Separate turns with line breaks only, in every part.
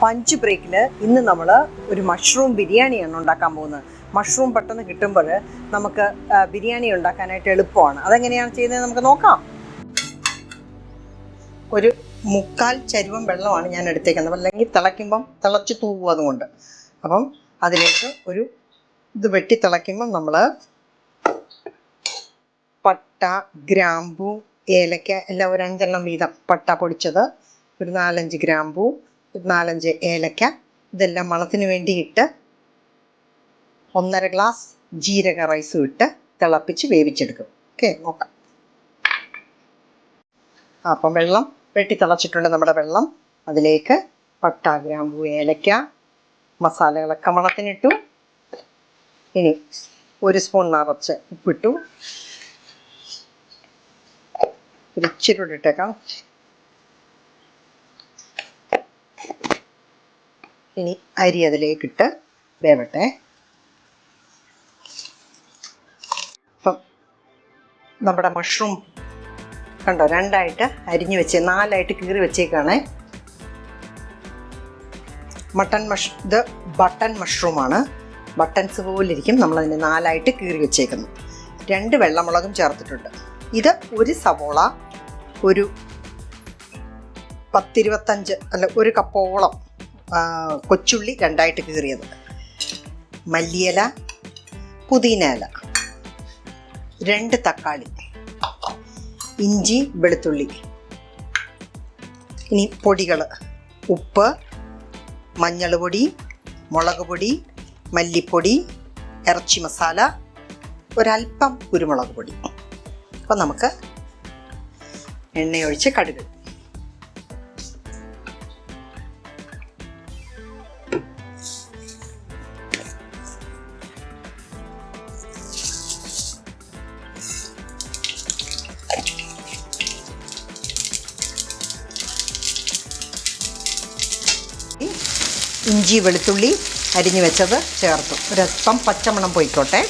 Punch ബ്രേക്കിൽ ഇന്ന് നമ്മൾ ഒരു മഷ്റൂം ബിരിയാണിയാണ് ഉണ്ടാക്കാൻ പോകുന്നത്. മഷ്റൂം പെട്ടെന്ന് കിട്ടുമ്പോൾ നമുക്ക് ബിരിയാണി ഉണ്ടാക്കാനായിട്ട് എളുപ്പമാണ്. അതെങ്ങനെയാണ് ചെയ്യുന്നത് നമുക്ക് നോക്കാം. ഒരു 3/4 ചരുവം വെള്ളമാണ് ഞാൻ എടുത്തേക്കുന്നത്, അല്ലെങ്കിൽ തിളയ്ക്കുമ്പം തിളച്ച് തൂവും. അതുകൊണ്ട് അപ്പം അതിലേക്ക് ഒരു ഇത് വെട്ടി തിളയ്ക്കുമ്പം നമ്മൾ പട്ട, ഗ്രാമ്പൂ, ഏലക്ക എല്ലാം ഒരു 5 എണ്ണം വീതം, പട്ട പൊടിച്ചത് ഒരു 4-5 ഗ്രാമ്പൂ, ഒരു 4-5 ഏലക്ക, ഇതെല്ലാം മണത്തിന് വേണ്ടിയിട്ട് 1.5 ഗ്ലാസ് ജീരക റൈസും ഇട്ട് തിളപ്പിച്ച് വേവിച്ചെടുക്കും. ഓക്കെ, നോക്കാം. അപ്പം വെള്ളം വെട്ടി തിളച്ചിട്ടുണ്ട് നമ്മുടെ വെള്ളം. അതിലേക്ക് പട്ട, ഗ്രാമ്പൂ, ഏലക്ക, മസാലകളൊക്കെ മണത്തിനിട്ടു. ഇനി 1 സ്പൂൺ നിറച്ച് ഉപ്പിട്ടു. ഒരു ഇച്ചിരി കൂടി ഇട്ടേക്കാം. ഇനി അരി അതിലേക്കിട്ട് വേവട്ടെ. അപ്പം നമ്മുടെ മഷ്റൂം കണ്ടോ, 2ആയിട്ട് അരിഞ്ഞു വെച്ച് 4ആയിട്ട് കീറി വെച്ചേക്കാണ്. ഇത് ബട്ടൺ മഷ്റൂമാണ്. ബട്ടൺസ് പോലിരിക്കും. നമ്മളതിനെ 4ആയിട്ട് കീറി വെച്ചേക്കുന്നു. 2 വെള്ളമുളകും ചേർത്തിട്ടുണ്ട്. ഇത് 1 സവോള, ഒരു 10-25 അല്ല 1 കപ്പോളം കൊച്ചുള്ളി 2ആയിട്ട് കീറിയത്, മല്ലിയില, പുതിന ഇല, 2 തക്കാളി, ഇഞ്ചി, വെളുത്തുള്ളി. ഇനി പൊടികൾ: ഉപ്പ്, മഞ്ഞൾ പൊടി, മുളക് പൊടി, മല്ലിപ്പൊടി, ഇറച്ചി മസാല, ഒരൽപ്പം കുരുമുളക് പൊടി. അപ്പം നമുക്ക് എണ്ണയൊഴിച്ച് കടുക്. ഇഞ്ചി, വെളുത്തുള്ളി അരിഞ്ഞു വെച്ചത് ചേർത്തു. ഒരൽപ്പം പച്ചമണം പോയിക്കോട്ടെ.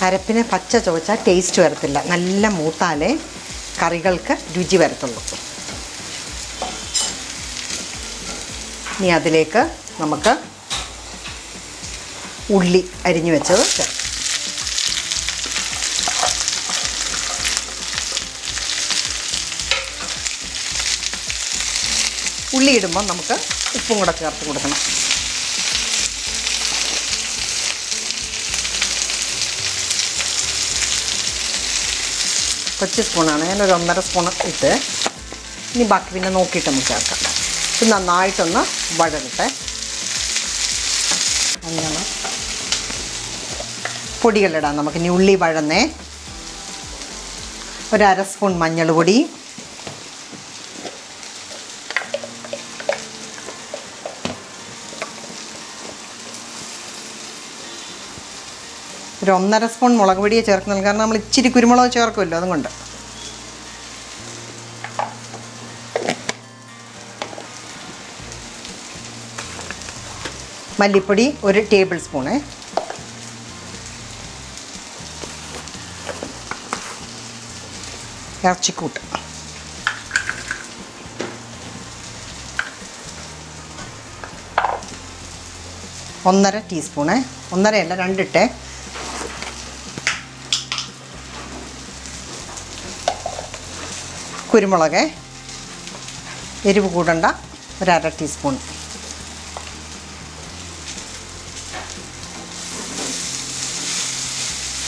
അരപ്പിന് പച്ച ചുവച്ചാൽ ടേസ്റ്റ് വരത്തില്ല. നല്ല മൂത്താലേ കറികൾക്ക് രുചി വരത്തുള്ളൂ. ഇനി അതിലേക്ക് നമുക്ക് ഉള്ളി അരിഞ്ഞു വെച്ചത് ചേർക്കാം. ഉള്ളി ഇടുമ്പോൾ നമുക്ക് ഉപ്പും കൂടെ ചേർത്ത് കൊടുക്കണം. കൊച്ചു സ്പൂണാണ്, ഞാനൊരു 1.5 സ്പൂൺ ഇട്ട്. ഇനി ബാക്കി പിന്നെ നോക്കിയിട്ട് നമുക്ക് ചേർക്കാം. ഇത് നന്നായിട്ടൊന്ന് വഴരട്ടെ. അങ്ങനെ പൊടികളിടാം നമുക്ക്. ഇനി ഉള്ളി വഴന്നേ. ഒരു 1/2 സ്പൂൺ മഞ്ഞൾ പൊടി, ഒരു 1.5 സ്പൂൺ മുളക് പൊടിയെ ചേർക്കുന്നത്, കാരണം നമ്മൾ ഇച്ചിരി കുരുമുളക് ചേർക്കുമല്ലോ, അതുകൊണ്ട്. മല്ലിപ്പൊടി 1 ടേബിൾ സ്പൂണ്, ഇറച്ചിക്കൂട്ട്, ഒന്നര ടീസ്പൂണ്, 1.5 അല്ല 2 ഇട്ടേ. കുരുമുളക് എരിവ് കൂടണ്ട, ഒരു 1/2 ടീസ്പൂൺ.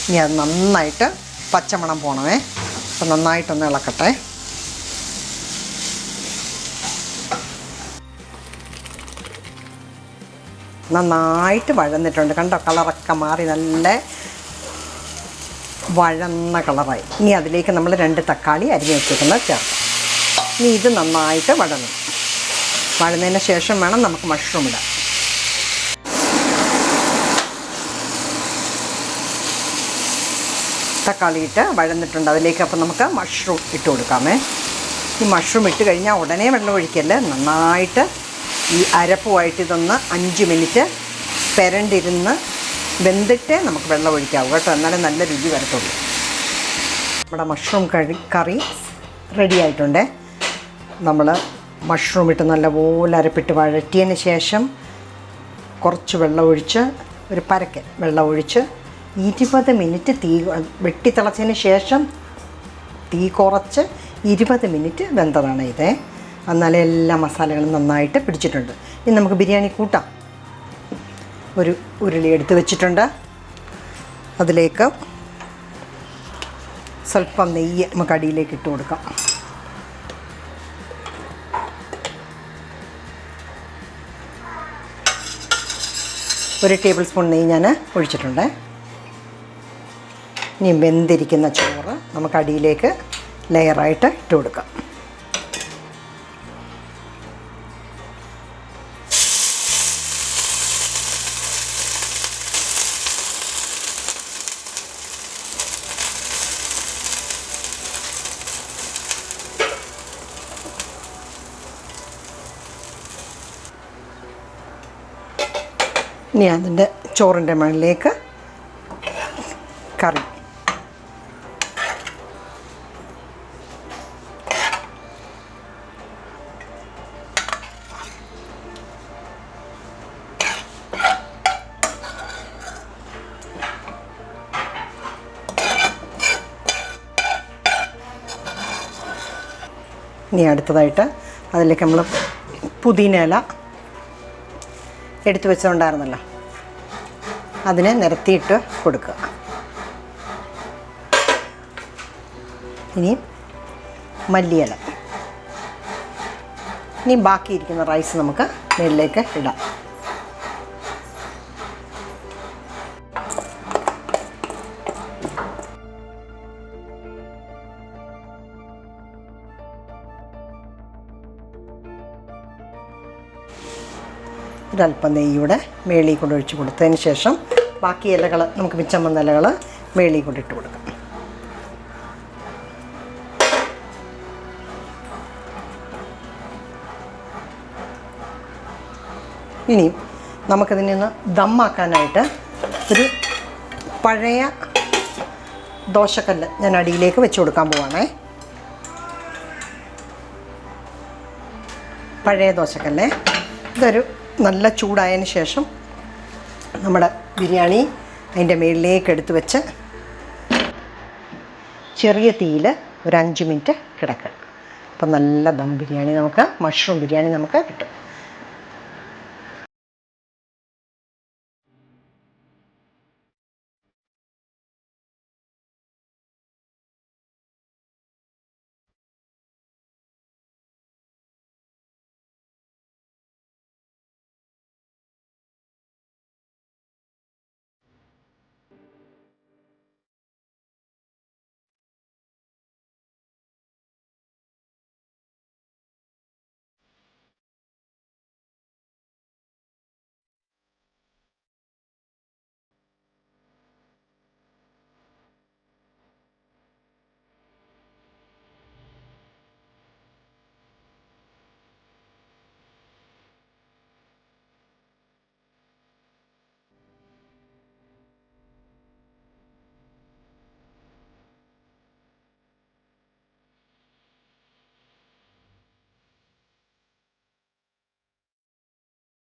ഇനി അത് നന്നായിട്ട് പച്ചമണം പോണമേ. അപ്പം നന്നായിട്ടൊന്ന് ഇളക്കട്ടെ. നന്നായിട്ട് വഴന്നിട്ടുണ്ട്. കണ്ടോ, കളറൊക്കെ മാറി നല്ല വഴന്ന കളറായി. ഇനി അതിലേക്ക് നമ്മൾ 2 തക്കാളി അരിഞ്ഞ് വെച്ചിരിക്കുന്നത് ചേർക്കാം. ഇനി ഇത് നന്നായിട്ട് വഴന്നു. വഴന്നതിന് ശേഷം വേണം നമുക്ക് മഷ്റൂം ഇടാൻ. തക്കാളി ഇട്ട് വഴന്നിട്ടുണ്ട്. അതിലേക്ക് അപ്പം നമുക്ക് മഷ്റൂം ഇട്ട് കൊടുക്കാമേ. ഈ മഷ്റൂം ഇട്ട് കഴിഞ്ഞാൽ ഉടനെ വെള്ളം ഒഴിക്കല്ലേ. നന്നായിട്ട് ഈ അരപ്പുമായിട്ട് ഇതൊന്ന് 5 മിനിറ്റ് പെരണ്ടിരുന്ന് വെന്തിട്ടേ നമുക്ക് വെള്ളം ഒഴിക്കാവൂ കേട്ടോ, എന്നാലേ നല്ല രുചി വരത്തുള്ളൂ. നമ്മുടെ മഷ്റൂം കറി റെഡി ആയിട്ടുണ്ട്. നമ്മൾ മഷ്റൂം ഇട്ട് നല്ലപോലെ അരപ്പിട്ട് വഴറ്റിയതിന് ശേഷം കുറച്ച് വെള്ളം ഒഴിച്ച്, ഒരു പരക്കെ വെള്ളം ഒഴിച്ച് 20 മിനിറ്റ് തീ വെട്ടി തിളച്ചതിന് ശേഷം തീ കുറച്ച് 20 മിനിറ്റ് വെന്തതാണ് ഇത്. എന്നാലേ എല്ലാ മസാലകളും നന്നായിട്ട് പിടിച്ചിട്ടുണ്ട്. ഇനി നമുക്ക് ബിരിയാണി കൂട്ടാം. ഒരു ഉരുളി എടുത്ത് വെച്ചിട്ടുണ്ട്. അതിലേക്ക് സ്വല്പം നെയ്യ് നമുക്ക് അടിയിലേക്ക് ഇട്ട് കൊടുക്കാം. ഒരു ടേബിൾ സ്പൂൺ നെയ്യ് ഞാൻ ഒഴിച്ചിട്ടുണ്ട്. ഇനി വെന്തിരിക്കുന്ന ചോറ് നമുക്ക് അടിയിലേക്ക് ലെയറായിട്ട് ഇട്ട് കൊടുക്കാം. ഇനി അതിൻ്റെ ചോറിൻ്റെ മുകളിലേക്ക് കറി. ഇനി അടുത്തതായിട്ട് അതിലേക്ക് നമ്മൾ പുതിന ഇല എടുത്തു വെച്ചിട്ടുണ്ടായിരുന്നല്ലോ, അതിനെ നിരത്തിയിട്ട് കൊടുക്കുക. ഇനി മല്ലിയില. ഇനി ബാക്കിയിരിക്കുന്ന റൈസ് നമുക്ക് മേളിലേക്ക് ഇടാം. ഒരല്പം നെയ്യൂടെ മേളിൽ കൊണ്ട് ഒഴിച്ച് കൊടുത്തതിന് ശേഷം ബാക്കി ഇലകൾ, നമുക്ക് മിച്ചം വന്ന ഇലകൾ മേളിൽ കൊണ്ടിട്ട് കൊടുക്കാം. ഇനി നമുക്കിതിനെ ഒന്ന് ദമ്മാക്കാനായിട്ട് ഒരു പഴയ ദോശക്കല്ല് ഞാൻ അടിയിലേക്ക് വെച്ച് കൊടുക്കാൻ പോവാണേ. പഴയ ദോശക്കല്ലേ. ഇതൊരു നല്ല ചൂടായതിന് ശേഷം നമ്മുടെ ബിരിയാണി അതിൻ്റെ മുകളിലേക്ക് എടുത്ത് വെച്ച് ചെറിയ തീയിൽ ഒരു 5 മിനിറ്റ് കിടക്കുക. അപ്പം നല്ല ദം ബിരിയാണി നമുക്ക്, മഷ്റൂം ബിരിയാണി നമുക്ക് കിട്ടും.